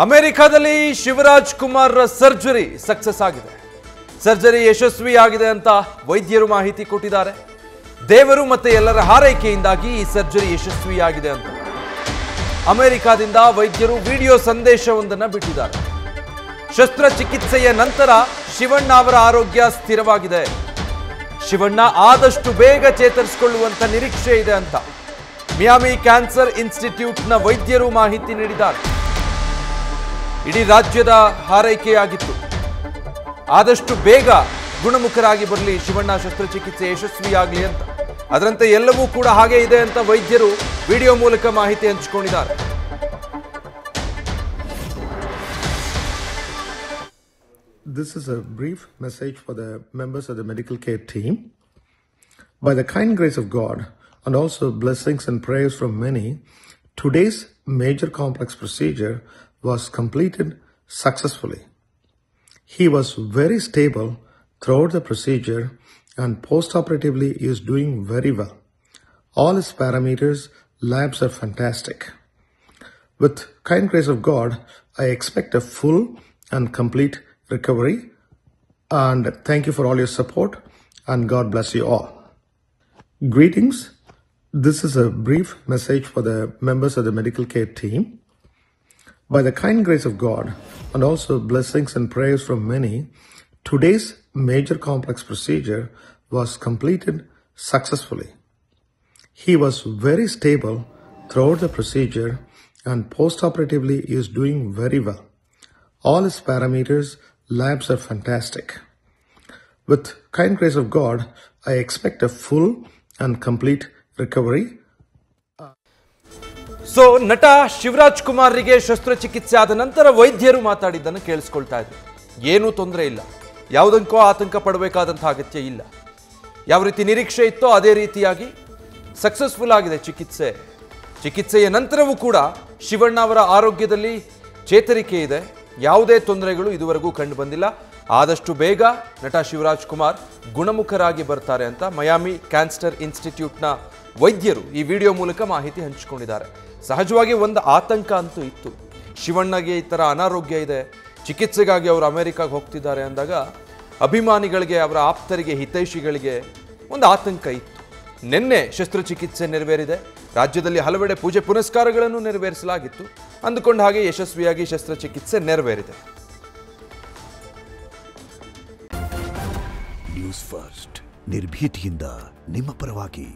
ಅಮೆರಿಕಾದಲ್ಲಿ Shivraj Kumar surgery success ಆಗಿದೆ. Surgery ಯಶಸ್ವಿಯಾಗಿದೆ ಅಂತ ವೈದ್ಯರು ಮಾಹಿತಿ ಕೊಟ್ಟಿದ್ದಾರೆ. ದೇವರು ಮತ್ತೆ ಎಲ್ಲರ ಹಾರೈಕೆಯಿಂದಾಗಿ ಈ ಸರ್ಜರಿ ಯಶಸ್ವಿಯಾಗಿದೆ ಅಂತ ಅಮೆರಿಕಾದಿಂದ ವೈದ್ಯರು ವಿಡಿಯೋ ಸಂದೇಶವೊಂದನ್ನು ಬಿಟ್ಟಿದ್ದಾರೆ. ಶಸ್ತ್ರಚಿಕಿತ್ಸೆಯ ನಂತರ ಶಿವಣ್ಣ ಅವರ ಆರೋಗ್ಯ ಸ್ಥಿರವಾಗಿದೆ. ಶಿವಣ್ಣ ಆದಷ್ಟು ಬೇಗ ಚೇತರಿಸಿಕೊಳ್ಳುವಂತ ನಿರೀಕ್ಷೆ ಇದೆ ಅಂತ ಮಿಯಾಮಿ ಕ್ಯಾನ್ಸರ್ ಇನ್ಸ್ಟಿಟ್ಯೂಟ್ನ ವೈದ್ಯರು ಮಾಹಿತಿ ನೀಡಿದ್ದಾರೆ. ಇಡೀ ರಾಜ್ಯದ ಹಾರೈಕೆಯಾಗಿತ್ತು. ಆದಷ್ಟು ಬೇಗ ಗುಣಮುಖರಾಗಿ ಬರಲಿ, ಶಿವಣ್ಣ ಶಸ್ತ್ರಚಿಕಿತ್ಸೆ ಯಶಸ್ವಿಯಾಗಲಿ ಅಂತ. ಅದರಂತೆ ಎಲ್ಲವೂ ಕೂಡ ಹಾಗೆ ಇದೆ ಅಂತ ವೈದ್ಯರು ವಿಡಿಯೋ ಮೂಲಕ ಮಾಹಿತಿ ಹಂಚಿಕೊಂಡಿದ್ದಾರೆ. This is a brief message for the members of the medical care team. By the kind grace of God and also blessings and prayers from many, today's major complex procedure was completed successfully. He was very stable throughout the procedure and post-operatively is doing very well. All his parameters, labs are fantastic. With kind grace of God, I expect a full and complete recovery, and thank you for all your support, and God bless you all. Greetings. This is a brief message for the members of the medical care team. By the kind grace of God and also blessings and prayers from many, today's major complex procedure was completed successfully. He was very stable throughout the procedure and post-operatively is doing very well. All his parameters, labs are fantastic. With kind grace of God, I expect a full and complete recovery. So ನಟ ಶಿವರಾಜ್ ಕುಮಾರ್ರಿಗೆ ಶಸ್ತ್ರಚಿಕಿತ್ಸೆ ಆದ ನಂತರ ವೈದ್ಯರು ಮಾತಾಡಿದ್ದನ್ನು ಕೇಳಿಸ್ಕೊಳ್ತಾ ಇದ್ರು. ಏನೂ ತೊಂದರೆ ಇಲ್ಲ, ಯಾವುದಕ್ಕೂ ಆತಂಕ ಪಡಬೇಕಾದಂಥ ಅಗತ್ಯ ಇಲ್ಲ. ಯಾವ ರೀತಿ ನಿರೀಕ್ಷೆ ಇತ್ತೋ ಅದೇ ರೀತಿಯಾಗಿ ಸಕ್ಸಸ್ಫುಲ್ ಆಗಿದೆ ಚಿಕಿತ್ಸೆಯ ನಂತರವೂ ಕೂಡ ಶಿವಣ್ಣ ಅವರ ಆರೋಗ್ಯದಲ್ಲಿ ಚೇತರಿಕೆ ಇದೆ. ಯಾವುದೇ ತೊಂದರೆಗಳು ಇದುವರೆಗೂ ಕಂಡು ಬಂದಿಲ್ಲ. ಆದಷ್ಟು ಬೇಗ ನಟ ಶಿವರಾಜ್ ಕುಮಾರ್ ಗುಣಮುಖರಾಗಿ ಬರ್ತಾರೆ ಅಂತ ಮಯಾಮಿ ಕ್ಯಾನ್ಸರ್ ಇನ್ಸ್ಟಿಟ್ಯೂಟ್ನ ವೈದ್ಯರು ಈ ವಿಡಿಯೋ ಮೂಲಕ ಮಾಹಿತಿ ಹಂಚಿಕೊಂಡಿದ್ದಾರೆ. ಸಹಜವಾಗಿ ಒಂದು ಆತಂಕ ಅಂತೂ ಇತ್ತು. ಶಿವಣ್ಣಗೆ ಈ ಥರ ಅನಾರೋಗ್ಯ ಇದೆ, ಚಿಕಿತ್ಸೆಗಾಗಿ ಅವರು ಅಮೆರಿಕಾಗೆ ಹೋಗ್ತಿದ್ದಾರೆ ಅಂದಾಗ ಅಭಿಮಾನಿಗಳಿಗೆ, ಅವರ ಆಪ್ತರಿಗೆ, ಹಿತೈಷಿಗಳಿಗೆ ಒಂದು ಆತಂಕ ಇತ್ತು. ನಿನ್ನೆ ಶಸ್ತ್ರಚಿಕಿತ್ಸೆ ನೆರವೇರಿದೆ. ರಾಜ್ಯದಲ್ಲಿ ಹಲವೆಡೆ ಪೂಜೆ ಪುನಸ್ಕಾರಗಳನ್ನು ನೆರವೇರಿಸಲಾಗಿತ್ತು. ಅಂದುಕೊಂಡ ಹಾಗೆ ಯಶಸ್ವಿಯಾಗಿ ಶಸ್ತ್ರಚಿಕಿತ್ಸೆ ನೆರವೇರಿದೆ. ನ್ಯೂಸ್ ಫಸ್ಟ್, ನಿರ್ಭೀತಿಯಿಂದ ನಿಮ್ಮ ಪರವಾಗಿ.